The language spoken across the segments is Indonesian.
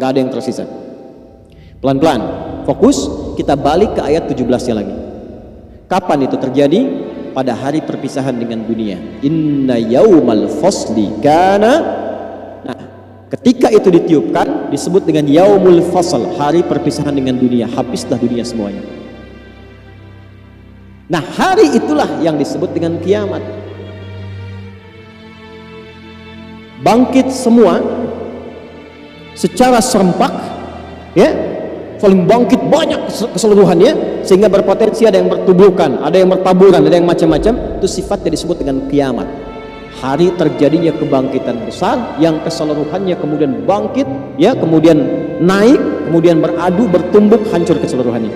nggak ada yang tersisa. Pelan-pelan, fokus, kita balik ke ayat 17-nya lagi. Kapan itu terjadi? Pada hari perpisahan dengan dunia. Inna yaumal fasli kana. Nah, ketika itu ditiupkan disebut dengan yaumul fasl, hari perpisahan dengan dunia. Habislah dunia semuanya. Nah, hari itulah yang disebut dengan kiamat. Bangkit semua secara serempak, ya, saling bangkit banyak keseluruhannya, sehingga berpotensi ada yang bertubuhkan, ada yang bertaburan, ada yang macam-macam. Itu sifatnya disebut dengan kiamat. Hari terjadinya kebangkitan besar yang keseluruhannya kemudian bangkit, ya, kemudian naik, kemudian beradu, bertumbuk, hancur keseluruhannya.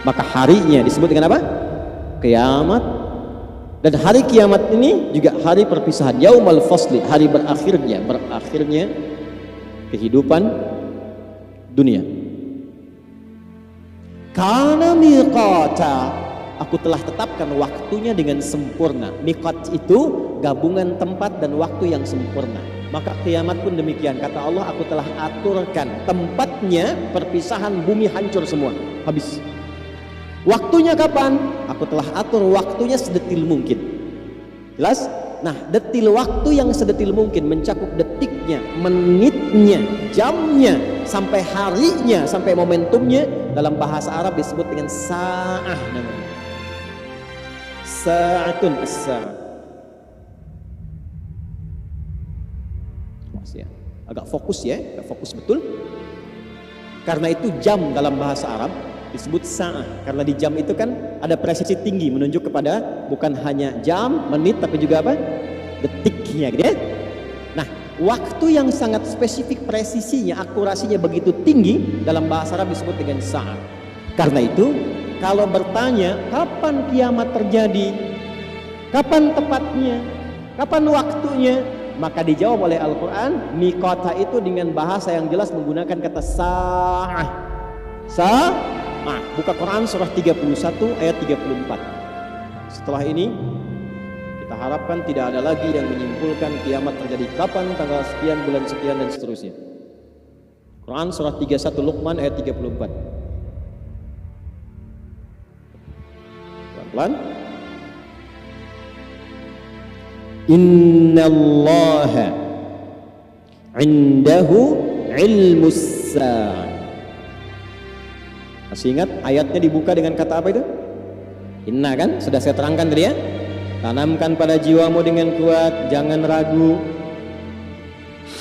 Maka harinya disebut dengan apa? Kiamat. Dan hari kiamat ini juga hari perpisahan, yaumal fasli, hari berakhirnya kehidupan dunia. Karena miqata, aku telah tetapkan waktunya dengan sempurna. Miqat itu gabungan tempat dan waktu yang sempurna. Maka kiamat pun demikian. Kata Allah, aku telah aturkan tempatnya, perpisahan bumi hancur semua, habis. Waktunya kapan? Aku telah atur waktunya sedetil mungkin. Jelas? Nah, detil waktu yang sedetil mungkin mencakup detiknya, menitnya, jamnya, sampai harinya, sampai momentumnya. Dalam bahasa Arab disebut dengan sa'ah namanya. Sa'atun as-sa'ah. Agak fokus ya, agak fokus betul. Karena itu jam dalam bahasa Arab disebut sa'ah, karena di jam itu kan ada presisi tinggi menunjuk kepada bukan hanya jam, menit, tapi juga apa? Detiknya gitu ya. Nah, waktu yang sangat spesifik, presisinya, akurasinya begitu tinggi dalam bahasa Arab disebut dengan sa'ah. Karena itu kalau bertanya kapan kiamat terjadi, kapan tepatnya, kapan waktunya, maka dijawab oleh Al-Quran. Miqata itu dengan bahasa yang jelas menggunakan kata sa'ah. Sa'ah. Buka Quran surah 31 ayat 34. Setelah ini kita harapkan tidak ada lagi yang menyimpulkan kiamat terjadi kapan, tanggal sekian, bulan sekian, dan seterusnya. Quran surah 31 Luqman ayat 34. Pelan-pelan. Innallaha indahu ilmus sa'ah. Masih ingat ayatnya dibuka dengan kata apa itu? Inna kan? Sudah saya terangkan tadi ya. Tanamkan pada jiwamu dengan kuat, jangan ragu.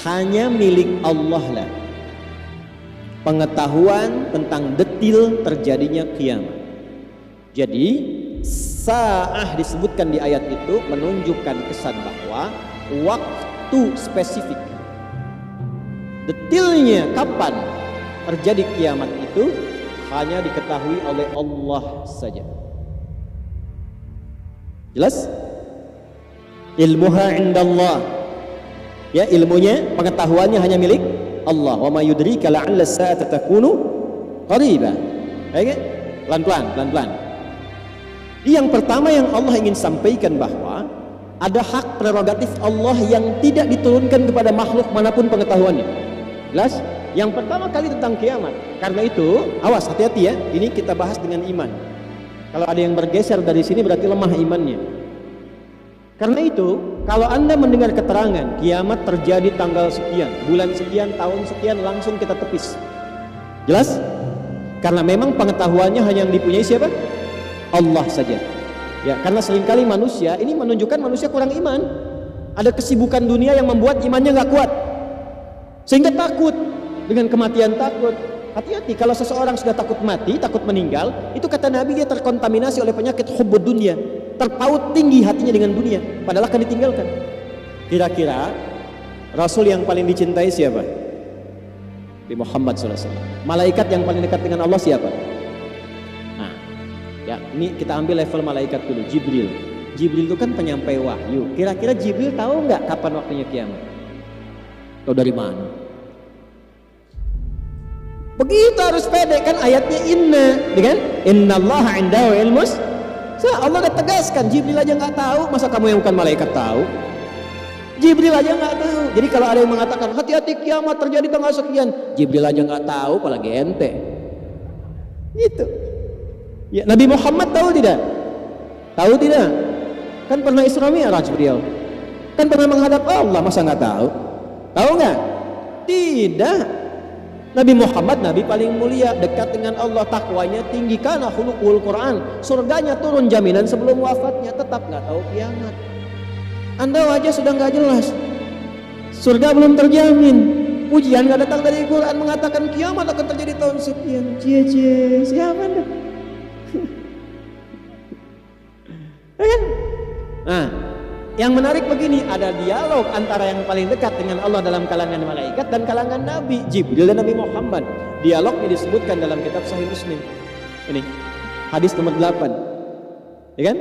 Hanya milik Allah lah pengetahuan tentang detil terjadinya kiamat. Jadi sa'ah disebutkan di ayat itu menunjukkan kesan bahwa waktu spesifik, detilnya kapan terjadi kiamat itu hanya diketahui oleh Allah saja. Jelas? Ilmuha indallah. Ya, ilmunya, pengetahuannya hanya milik Allah. Wa ma yudrika la'alla as-sa'ata takunu qariba. Baik, pelan-pelan, pelan-pelan. Yang pertama yang Allah ingin sampaikan bahwa ada hak prerogatif Allah yang tidak diturunkan kepada makhluk manapun pengetahuannya. Jelas? Yang pertama kali tentang kiamat. Karena itu, awas, hati-hati ya. Ini kita bahas dengan iman. Kalau ada yang bergeser dari sini berarti lemah imannya. Karena itu, kalau Anda mendengar keterangan kiamat terjadi tanggal sekian, bulan sekian, tahun sekian, langsung kita tepis. Jelas? Karena memang pengetahuannya hanya yang dipunyai siapa? Allah saja. Ya, karena seringkali manusia ini menunjukkan manusia kurang iman. Ada kesibukan dunia yang membuat imannya nggak kuat, sehingga takut dengan kematian. Takut. Hati-hati, kalau seseorang sudah takut mati, takut meninggal, itu kata Nabi dia terkontaminasi oleh penyakit hubbud dunya, terpaut tinggi hatinya dengan dunia, padahal akan ditinggalkan. Kira-kira Rasul yang paling dicintai siapa? Nabi Muhammad SAW. Malaikat yang paling dekat dengan Allah siapa? Nah, ya, ini kita ambil level malaikat dulu. Jibril. Jibril itu kan penyampai wahyu. Kira-kira Jibril tahu nggak kapan waktunya kiamat? Tahu dari mana? Begitu harus pede kan ayatnya inna, dengan innallaha indahu ilmus. Allah udah tegaskan, Jibril aja nggak tahu, masa kamu yang bukan malaikat tahu? Jibril aja nggak tahu. Jadi kalau ada yang mengatakan hati-hati kiamat terjadi tanggal sekian, Jibril aja nggak tahu, apalagi ente. Gitu. Ya, Nabi Muhammad tahu tidak? Tahu tidak? Kan pernah Isra Mi'raj beliau. Kan pernah menghadap Allah, masa nggak tahu? Tahu nggak? Tidak. Nabi Muhammad nabi paling mulia, dekat dengan Allah, takwanya tinggi, karena khuluqul Quran, surganya turun jaminan sebelum wafatnya, tetap nggak tahu kiamat. Anda aja sudah nggak jelas, surga belum terjamin, ujian nggak datang dari Quran mengatakan kiamat akan terjadi tahun sekian. Cie siapa Anda? Kan? Nah, yang menarik begini, ada dialog antara yang paling dekat dengan Allah dalam kalangan malaikat dan kalangan Nabi Jibril dan Nabi Muhammad. Dialognya disebutkan dalam kitab Sahih Muslim. Ini hadis nomor 8, ya kan?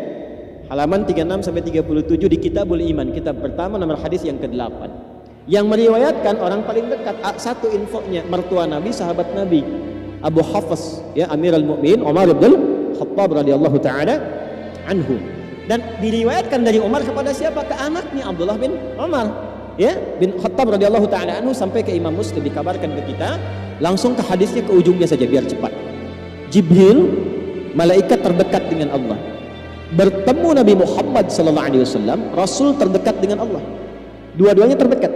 Halaman 36 sampai 37 di Kitabul Iman, kitab pertama, nomor hadis yang ke-8. Yang meriwayatkan orang paling dekat, satu infonya mertua Nabi, sahabat Nabi, Abu Hafs, ya, Amirul Mukminin Umar bin Khattab radhiyallahu taala anhu. Dan diriwayatkan dari Umar kepada siapa? Ke anaknya Abdullah bin Umar, ya, bin Khattab radhiyallahu taala anhu, sampai ke Imam Muslim dikabarkan ke kita. Langsung ke hadisnya, ke ujungnya saja biar cepat. Jibril, malaikat terdekat dengan Allah, bertemu Nabi Muhammad sallallahu alaihi wasallam, Rasul terdekat dengan Allah. Dua-duanya terdekat.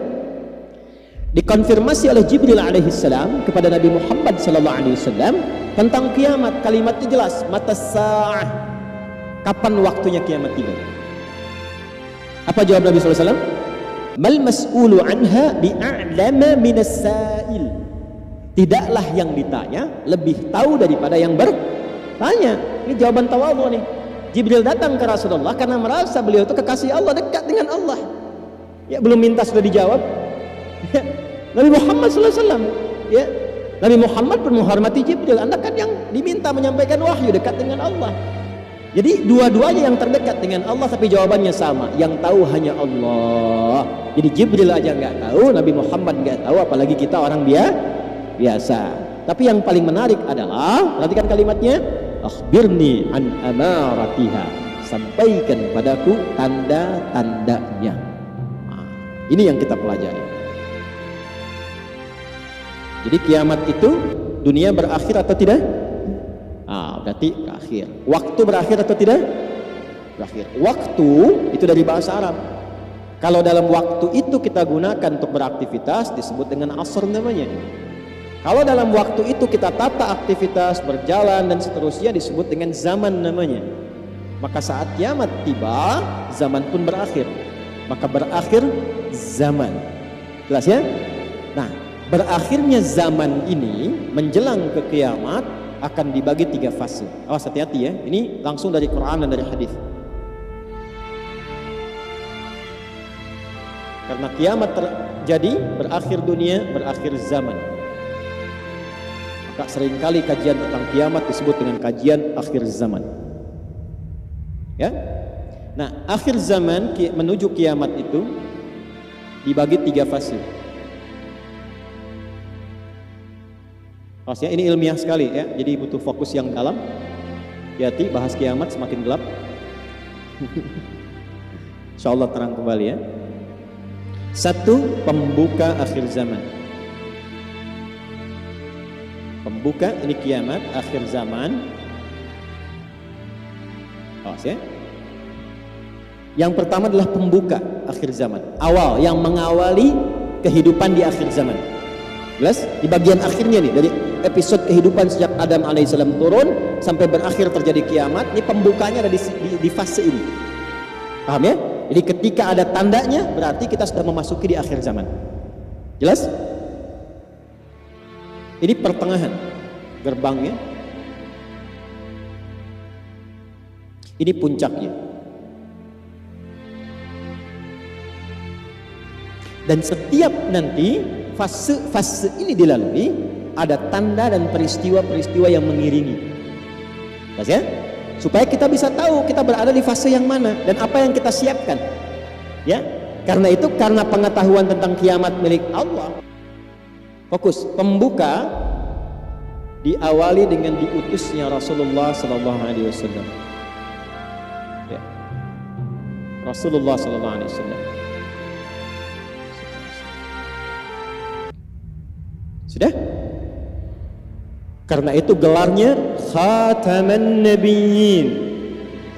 Dikonfirmasi oleh Jibril alaihi salam kepada Nabi Muhammad sallallahu alaihi wasallam tentang kiamat. Kalimatnya jelas, matas sa'ah. Kapan waktunya kiamat tiba? Apa jawab Nabi SAW? Mal mas'ulu anha bi'a'lama minas sa'il. Tidaklah yang ditanya lebih tahu daripada yang bertanya. Ini jawaban tawadhu nih. Jibril datang ke Rasulullah karena merasa beliau itu kekasih Allah, dekat dengan Allah. Ya, belum minta sudah dijawab. Ya. Nabi Muhammad SAW, ya, Nabi Muhammad pun menghormati Jibril. Anda kan yang diminta menyampaikan wahyu, dekat dengan Allah. Jadi dua-duanya yang terdekat dengan Allah, tapi jawabannya sama, yang tahu hanya Allah. Jadi Jibril aja nggak tahu, Nabi Muhammad nggak tahu, apalagi kita orang biasa. Tapi yang paling menarik adalah, perhatikan kalimatnya, akhbirni an amaratiha, sampaikan padaku tanda-tandanya. Nah, ini yang kita pelajari. Jadi kiamat itu dunia berakhir atau tidak? Berarti berakhir. Waktu berakhir atau tidak? Berakhir. Waktu itu dari bahasa Arab. Kalau dalam waktu itu kita gunakan untuk beraktivitas, disebut dengan asr namanya. Kalau dalam waktu itu kita tata aktivitas, berjalan dan seterusnya, disebut dengan zaman namanya. Maka saat kiamat tiba, zaman pun berakhir. Maka berakhir zaman. Jelas ya? Nah, berakhirnya zaman ini menjelang ke kiamat akan dibagi 3 fase. Awas, hati-hati ya. Ini langsung dari Quran dan dari hadis. Karena kiamat terjadi, berakhir dunia, berakhir zaman. Maka seringkali kajian tentang kiamat disebut dengan kajian akhir zaman. Ya. Nah, akhir zaman menuju kiamat itu dibagi 3 fase. Maksudnya ini ilmiah sekali ya, jadi butuh fokus yang dalam. Hati-hati, bahas kiamat semakin gelap. Insyaallah terang kembali ya. 1, pembuka akhir zaman. Pembuka ini kiamat, akhir zaman. Ya. Yang pertama adalah pembuka akhir zaman, awal yang mengawali kehidupan di akhir zaman. Jelas? Di bagian akhirnya nih, dari episode kehidupan sejak Adam alaihissalam turun sampai berakhir terjadi kiamat, ini pembukanya ada di fase ini. Paham ya? Jadi ketika ada tandanya, berarti kita sudah memasuki di akhir zaman. Jelas? Ini pertengahan gerbangnya. Ini puncaknya. Dan setiap nanti fase ini dilalui, ada tanda dan peristiwa-peristiwa yang mengiringi. Jelas ya? Supaya kita bisa tahu kita berada di fase yang mana dan apa yang kita siapkan. Ya, karena itu, karena pengetahuan tentang kiamat milik Allah. Fokus, pembuka diawali dengan diutusnya Rasulullah sallallahu alaihi wasallam. Ya. Rasulullah sallallahu alaihi wasallam. Sudah? Karena itu gelarnya Khataman Nabiyyin,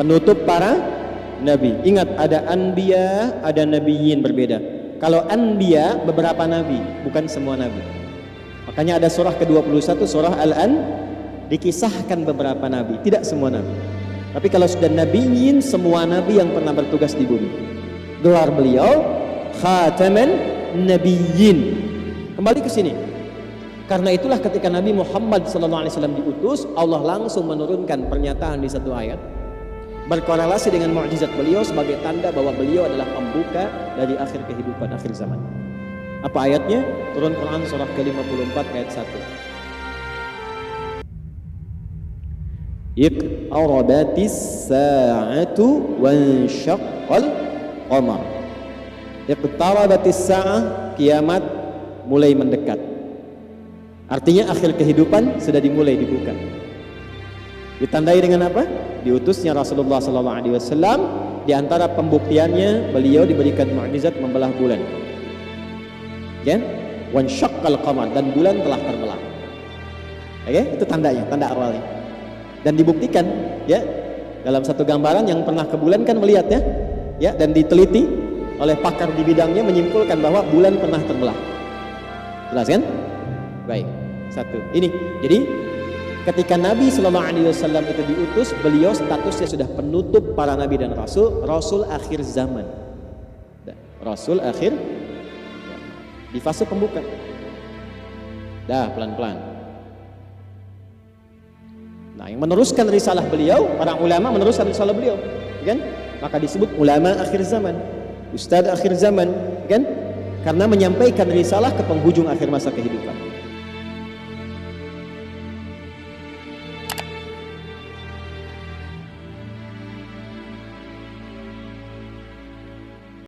penutup para nabi. Ingat, ada anbiya, ada nabiyyin, berbeda. Kalau anbiya beberapa nabi, bukan semua nabi. Makanya ada surah ke-21, surah Al-An, dikisahkan beberapa nabi, tidak semua nabi. Tapi kalau sudah nabiyyin, semua nabi yang pernah bertugas di bumi. Gelar beliau Khataman Nabiyyin. Kembali ke sini. Karena itulah ketika Nabi Muhammad SAW diutus, Allah langsung menurunkan pernyataan di satu ayat berkorelasi dengan mukjizat beliau sebagai tanda bahwa beliau adalah pembuka dari akhir kehidupan, akhir zaman. Apa ayatnya? Turun Quran surah ke-54 ayat 1. Iqtarabatis sa'atu wansyaqqal qamar. Iqtarabatis sa'ah, kiamat mulai mendekat. Artinya akhir kehidupan sudah dimulai, dibuka. Ditandai dengan apa? Diutusnya Rasulullah SAW. Di antara pembuktiannya, beliau diberikan mukjizat membelah bulan. Kan? Wan syaqqal qamar, dan bulan telah terbelah. Oke, itu tandanya, tanda awalnya. Dan dibuktikan, ya, dalam satu gambaran yang pernah ke bulan kan melihat, ya, dan diteliti oleh pakar di bidangnya menyimpulkan bahwa bulan pernah terbelah. Jelas kan? Baik. Satu. Ini. Jadi ketika Nabi SAW itu diutus, beliau statusnya sudah penutup para nabi dan rasul, rasul akhir zaman. Rasul akhir di fase pembuka. Dah pelan-pelan. Nah, yang meneruskan risalah beliau, para ulama meneruskan risalah beliau, kan? Maka disebut ulama akhir zaman, ustadz akhir zaman, kan? Karena menyampaikan risalah ke penghujung akhir masa kehidupan.